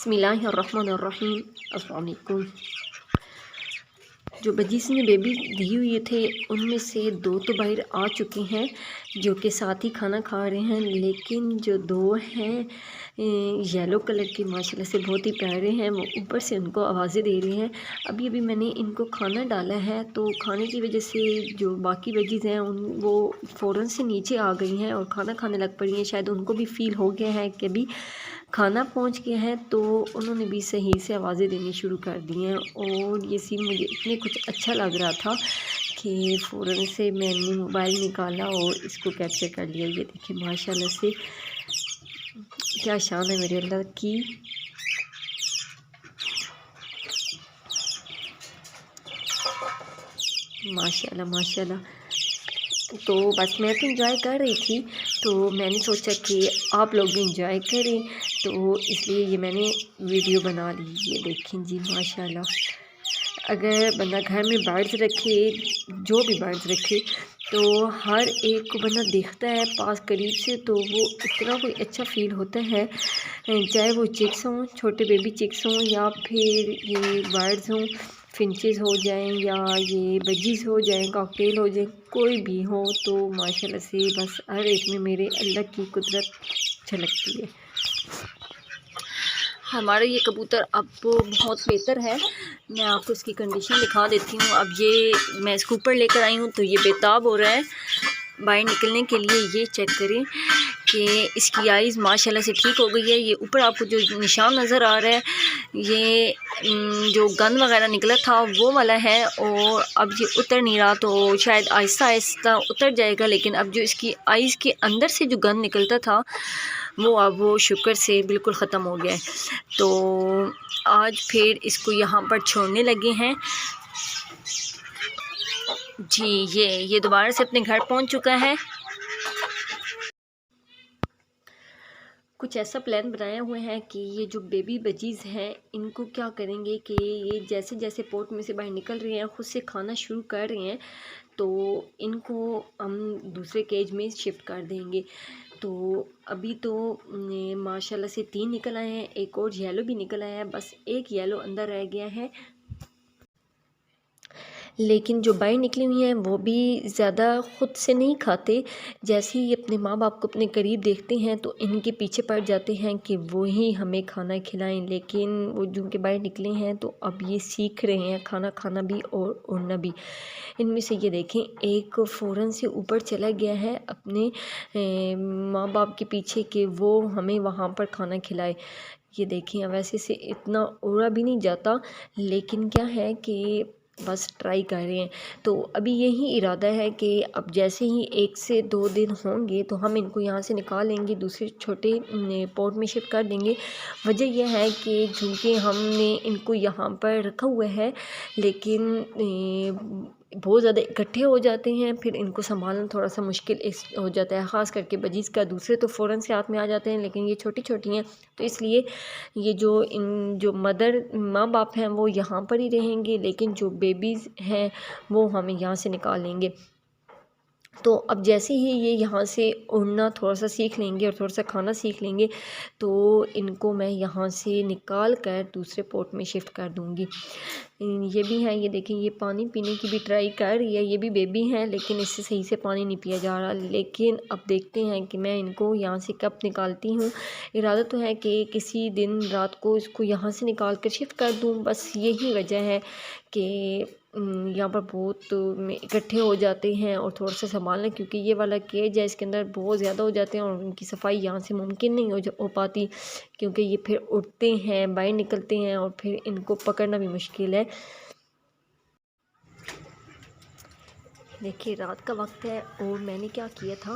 बिस्मिल्लाहिर्रहमानिर्रहीम। अस्सलाम वालेकुम। जो बजीज़ ने बेबी दी हुए थे उनमें से 2 तो बाहर आ चुके हैं जो कि साथ ही खाना खा रहे हैं, लेकिन जो 2 हैं येलो कलर के माशाल्लाह से बहुत ही प्यारे हैं, वो ऊपर से उनको आवाज़ें दे रहे हैं। अभी अभी मैंने इनको खाना डाला है तो खाने की वजह से जो बाकी बजीज़ हैं वो फ़ौरन से नीचे आ गई हैं और खाना खाने लग पड़ी हैं। शायद उनको भी फ़ील हो गया है कि अभी खाना पहुंच गया है, तो उन्होंने भी सही से आवाज़ें देनी शुरू कर दी हैं। और ये सीन मुझे इतने कुछ अच्छा लग रहा था कि फ़ौरन से मैंने मोबाइल निकाला और इसको कैप्चर कर लिया। ये देखिए माशाल्लाह से क्या शान है मेरे अल्लाह की। माशाल्लाह माशाल्लाह। तो बस मैं तो इंजॉय कर रही थी, तो मैंने सोचा कि आप लोग भी इंजॉय करें, तो इसलिए ये मैंने वीडियो बना ली। ये देखें जी माशाल्लाह। अगर बंदा घर में बर्ड्स रखे, जो भी बर्ड्स रखे, तो हर एक को बंदा देखता है पास करीब से तो वो इतना कोई अच्छा फ़ील होता है। चाहे वो चिक्स हों, छोटे बेबी चिक्स हों, या फिर ये बर्ड्स हों, फिंचेस हो जाएं, या ये बजीज़ हो जाएं, कॉकटेल हो जाएं, कोई भी हो, तो माशाल्लाह से बस हर एक में मेरे अल्लाह की कुदरत झलकती है। हमारा ये कबूतर अब बहुत बेहतर है। मैं आपको इसकी कंडीशन दिखा देती हूँ। अब ये मैं इसको ऊपर लेकर आई हूँ तो ये बेताब हो रहा है बाहर निकलने के लिए। ये चेक करें कि इसकी आइज़ माशाल्लाह से ठीक हो गई है। ये ऊपर आपको जो निशान नज़र आ रहा है, ये जो गन वगैरह निकला था वो वाला है, और अब ये उतर नहीं रहा, तो शायद आहिस्ता आहिस्ता उतर जाएगा। लेकिन अब जो इसकी आइज़ के अंदर से जो गन निकलता था वो अब वो शुक्र से बिल्कुल ख़त्म हो गया है। तो आज फिर इसको यहाँ पर छोड़ने लगे हैं जी। ये दोबारा से अपने घर पहुँच चुका है। कुछ ऐसा प्लान बनाया हुआ है कि ये जो बेबी बजीज़ हैं इनको क्या करेंगे कि ये जैसे जैसे पोर्ट में से बाहर निकल रहे हैं, ख़ुद से खाना शुरू कर रहे हैं, तो इनको हम दूसरे केज में शिफ्ट कर देंगे। तो अभी तो माशाल्लाह से 3 निकल आए हैं, एक और येलो भी निकल आया है, बस एक येलो अंदर रह गया है। लेकिन जो बाहर निकली हुई हैं वो भी ज़्यादा ख़ुद से नहीं खाते। जैसे ही अपने माँ बाप को अपने करीब देखते हैं तो इनके पीछे पड़ जाते हैं कि वो ही हमें खाना खिलाएं। लेकिन वो जो के बाहर निकले हैं तो अब ये सीख रहे हैं खाना खाना भी और उड़ना भी। इनमें से ये देखें एक फ़ौरन से ऊपर चला गया है अपने माँ बाप के पीछे कि वो हमें वहाँ पर खाना खिलाए। ये देखें वैसे से इतना उड़ा भी नहीं जाता, लेकिन क्या है कि बस ट्राई कर रहे हैं। तो अभी यही इरादा है कि अब जैसे ही 1 से 2 दिन होंगे तो हम इनको यहाँ से निकाल लेंगे, दूसरे छोटे पॉट में शिफ्ट कर देंगे। वजह यह है कि चूँकि हमने इनको यहाँ पर रखा हुआ है, लेकिन बहुत ज़्यादा इकट्ठे हो जाते हैं, फिर इनको संभालना थोड़ा सा मुश्किल हो जाता है। ख़ास करके बजीज़ का, दूसरे तो फ़ौरन से हाथ में आ जाते हैं, लेकिन ये छोटी छोटी हैं, तो इसलिए ये जो मदर माँ बाप हैं वो यहाँ पर ही रहेंगे, लेकिन जो बेबीज़ हैं वो हम यहाँ से निकाल लेंगे। तो अब जैसे ही ये यहाँ से उड़ना थोड़ा सा सीख लेंगे और थोड़ा सा खाना सीख लेंगे, तो इनको मैं यहाँ से निकाल कर दूसरे पॉट में शिफ्ट कर दूँगी। ये भी है, ये देखें ये पानी पीने की भी ट्राई कर रही है। ये भी बेबी हैं, लेकिन इससे सही से पानी नहीं पिया जा रहा। लेकिन अब देखते हैं कि मैं इनको यहाँ से कब निकालती हूँ। इरादा तो है कि किसी दिन रात को इसको यहाँ से निकाल कर शिफ्ट कर दूँ। बस यही वजह है कि यहाँ पर बहुत इकट्ठे हो जाते हैं और थोड़ा सा संभालना, क्योंकि ये वाला केज है, इसके अंदर बहुत ज़्यादा हो जाते हैं और उनकी सफाई यहाँ से मुमकिन नहीं हो पाती, क्योंकि ये फिर उठते हैं, बाहर निकलते हैं और फिर इनको पकड़ना भी मुश्किल है। देखिए रात का वक्त है और मैंने क्या किया था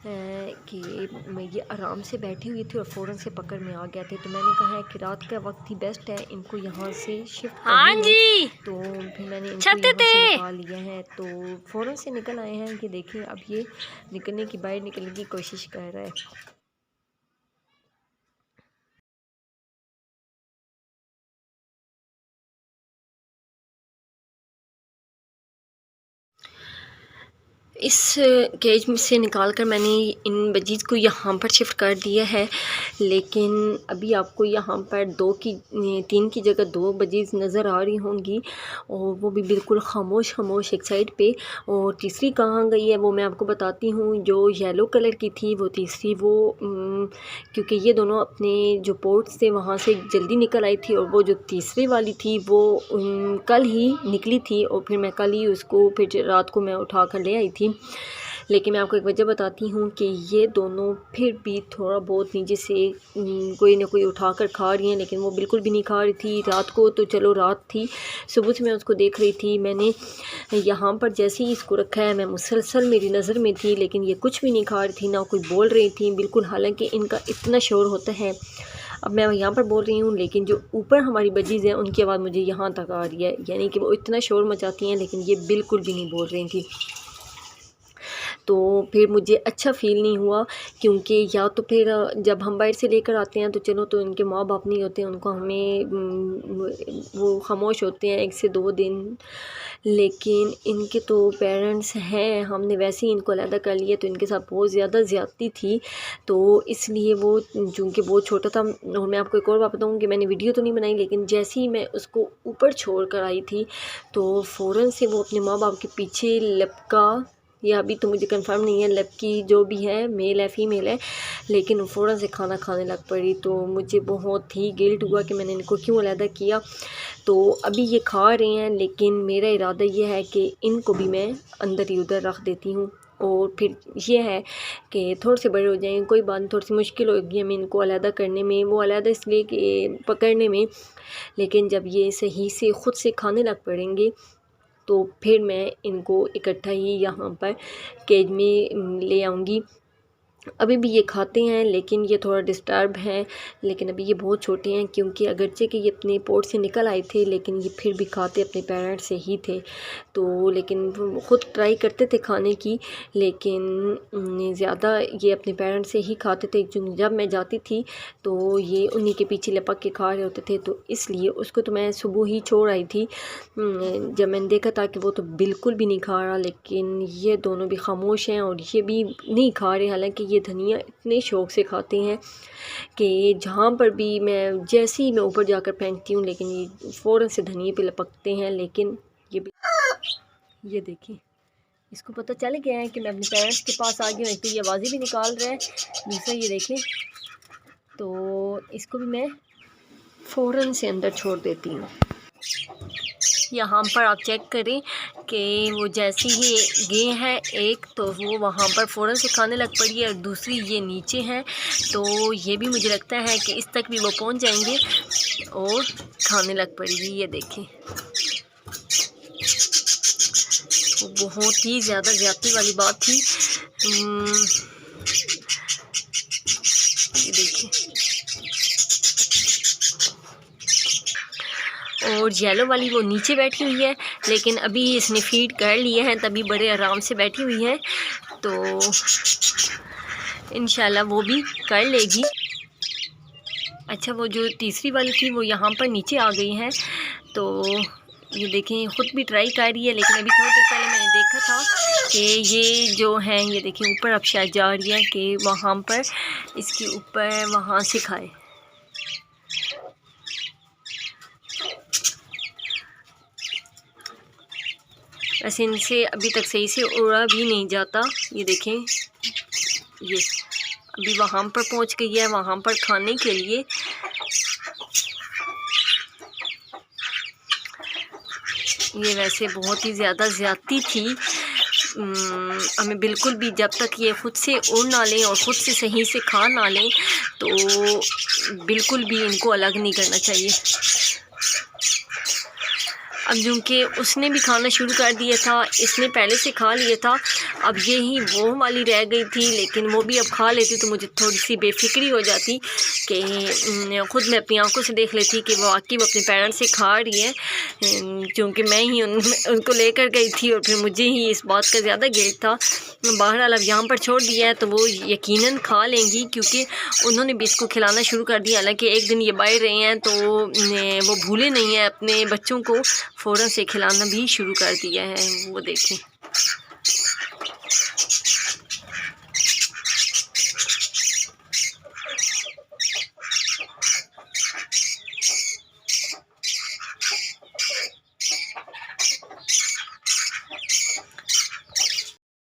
कि मैं ये आराम से बैठी हुई थी और फ़ौरन से पकड़ में आ गया थे, तो मैंने कहा है कि रात का वक्त ही बेस्ट है इनको यहाँ से शिफ्ट करने में। तो फिर मैंने इनको यहाँ से निकाल लिया है, तो फ़ौरन से निकल आए हैं कि देखिए अब ये निकलने की बाहर निकलने की कोशिश कर रहा है। इस केज में से निकाल कर मैंने इन बजीज़ को यहाँ पर शिफ्ट कर दिया है, लेकिन अभी आपको यहाँ पर 3 की जगह 2 बजीज़ नज़र आ रही होंगी, और वो भी बिल्कुल खामोश एक साइड पे। और तीसरी कहाँ गई है वो मैं आपको बताती हूँ। जो येलो कलर की थी वो तीसरी, वो क्योंकि ये दोनों अपने जो पोर्ट्स थे वहाँ से जल्दी निकल आई थी, और वो जो तीसरी वाली थी वो कल ही निकली थी, और फिर मैं कल ही उसको फिर रात को मैं उठा कर ले आई थी। लेकिन मैं आपको एक वजह बताती हूँ कि ये दोनों फिर भी थोड़ा बहुत नीचे से कोई ना कोई उठा कर खा रही हैं, लेकिन वो बिल्कुल भी नहीं खा रही थी। रात को तो चलो रात थी, सुबह से मैं उसको देख रही थी। मैंने यहाँ पर जैसे ही इसको रखा है, मैं मुसलसल मेरी नज़र में थी, लेकिन ये कुछ भी नहीं खा रही थी, ना कोई बोल रही थी बिल्कुल, हालांकि इनका इतना शोर होता है। अब मैं यहाँ पर बोल रही हूँ, लेकिन जो ऊपर हमारी बजीज़ हैं उनकी आवाज़ मुझे यहाँ तक आ रही है, यानी कि वो इतना शोर मचाती हैं, लेकिन ये बिल्कुल भी नहीं बोल रही थी। तो फिर मुझे अच्छा फ़ील नहीं हुआ, क्योंकि या तो फिर जब हम बाहर से लेकर आते हैं तो चलो, तो इनके माँ बाप नहीं होते, उनको हमें वो खामोश होते हैं 1 से 2 दिन, लेकिन इनके तो पेरेंट्स हैं, हमने वैसे ही इनको अलग कर लिया, तो इनके साथ बहुत ज़्यादा ज़्यादती थी। तो इसलिए वो चूँकि बहुत छोटा था। और मैं आपको एक और बात बताऊँ कि मैंने वीडियो तो नहीं बनाई, लेकिन जैसे ही मैं उसको ऊपर छोड़ कर आई थी तो फ़ौरन से वो अपने माँ बाप के पीछे लपका, या अभी तो मुझे कंफर्म नहीं है लड़की जो भी है, मेल है फ़ीमेल है, लेकिन वो फ़ौरन से खाना खाने लग पड़ी। तो मुझे बहुत ही गिल्ट हुआ कि मैंने इनको क्यों अलग किया। तो अभी ये खा रहे हैं, लेकिन मेरा इरादा ये है कि इनको भी मैं अंदर ही उधर रख देती हूँ, और फिर ये है कि थोड़े से बड़े हो जाएंगे, कोई बात नहीं, थोड़ी सी मुश्किल होगी हमें इनको अलग करने में, वो अलग इसलिए कि पकड़ने में, लेकिन जब ये सही से ख़ुद से खाने लग पड़ेंगे तो फिर मैं इनको इकट्ठा ही यहाँ पर केज में ले आऊँगी। अभी भी ये खाते हैं, लेकिन ये थोड़ा डिस्टर्ब हैं, लेकिन अभी ये बहुत छोटे हैं, क्योंकि अगरचे कि ये अपने पोर्ट से निकल आए थे, लेकिन ये फिर भी खाते अपने पेरेंट्स से ही थे। तो लेकिन ख़ुद ट्राई करते थे खाने की, लेकिन ज़्यादा ये अपने पेरेंट्स से ही खाते थे। जब मैं जाती थी तो ये उन्हीं के पीछे लपक के खा रहे होते थे, तो इसलिए उसको तो मैं सुबह ही छोड़ आई थी। जब मैंने देखा था कि वो तो बिल्कुल भी नहीं खा रहा, लेकिन ये दोनों भी खामोश हैं और ये भी नहीं खा रहे, हालांकि ये धनिया इतने शौक़ से खाते हैं कि जहाँ पर भी मैं, जैसे ही मैं ऊपर जाकर फेंकती हूँ, लेकिन ये फ़ौरन से धनिए पे लपकते हैं। लेकिन ये देखिए, इसको पता चल गया है कि मैं अपने पेरेंट्स के पास आ गई हूँ, तो ये आवाज़ें भी निकाल रहा है। दूसरा ये देखें, तो इसको भी मैं फ़ौरन से अंदर छोड़ देती हूँ। यहाँ पर आप चेक करें कि वो जैसे ही गए हैं एक, तो वो वहाँ पर फ़ौरन से खाने लग पड़ी है, और दूसरी ये नीचे हैं, तो ये भी मुझे लगता है कि इस तक भी वो पहुँच जाएंगे और खाने लग पड़ेगी। ये देखें, वो बहुत ही ज़्यादा ज़्यादती वाली बात थी। ये देखिए, और येलो वाली वो नीचे बैठी हुई है, लेकिन अभी इसने फीड कर लिए हैं, तभी बड़े आराम से बैठी हुई है, तो इंशाल्लाह वो भी कर लेगी। अच्छा, वो जो तीसरी वाली थी वो यहाँ पर नीचे आ गई हैं, तो ये देखें ख़ुद भी ट्राई कर रही है, लेकिन अभी थोड़ी देर पहले मैंने देखा था कि ये जो हैं, ये देखें ऊपर अब शायद जा रही है कि वहाँ पर इसके ऊपर वहाँ से खाए। वैसे इनसे अभी तक सही से उड़ा भी नहीं जाता। ये देखें, ये अभी वहाँ पर पहुँच गई है, वहाँ पर खाने के लिए। ये वैसे बहुत ही ज़्यादा ज़्यादती थी। हमें बिल्कुल भी, जब तक ये ख़ुद से उड़ ना लें और ख़ुद से सही से खा ना लें, तो बिल्कुल भी इनको अलग नहीं करना चाहिए। अब क्योंकि उसने भी खाना शुरू कर दिया था, इसने पहले से खा लिया था, अब यही वो वाली रह गई थी, लेकिन वो भी अब खा लेती तो मुझे थोड़ी सी बेफिक्री हो जाती कि ख़ुद मैं अपनी आंखों से देख लेती कि वो वाकई अपने पेरेंट्स से खा रही है, क्योंकि मैं ही उनको लेकर गई थी और फिर मुझे ही इस बात का ज़्यादा गिल्ट था। बहरहाल अब यहाँ पर छोड़ दिया है तो वो यकीनन खा लेंगी, क्योंकि उन्होंने भी इसको खिलाना शुरू कर दिया। हालांकि एक दिन ये बाहर रहे हैं तो वो भूले नहीं हैं, अपने बच्चों को फ़ौरन से खिलाना भी शुरू कर दिया है। वो देखें,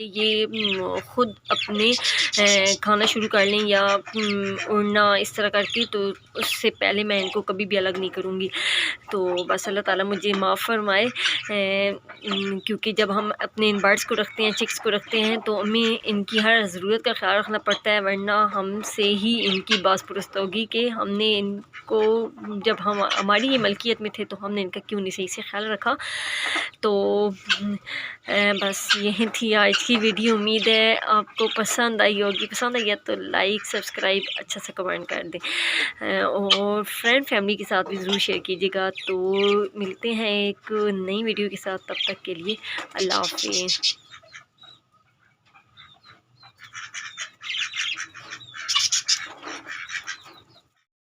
ये ख़ुद अपने खाना शुरू कर लें या उड़ना इस तरह करके, तो उससे पहले मैं इनको कभी भी अलग नहीं करूँगी। तो बस अल्लाह ताला मुझे माफ़ फ़रमाए, क्योंकि जब हम अपने इन बर्ड्स को रखते हैं, चिक्स को रखते हैं, तो हमें इनकी हर ज़रूरत का ख़्याल रखना पड़ता है, वरना हमसे ही इनकी बाज़ पुरस्त होगी कि हमने इनको, जब हम हमारी ये मलकियत में थे तो हमने इनका क्यों नहीं सही से ख़्याल रखा। तो बस यही थी आज की वीडियो। उम्मीद है आपको पसंद आई होगी। पसंद आई है तो लाइक, सब्सक्राइब, अच्छा सा कमेंट कर दें, और फ्रेंड फैमिली के साथ भी ज़रूर शेयर कीजिएगा। तो मिलते हैं एक नई वीडियो के साथ, तब तक के लिए अल्लाह हाफ़िज़।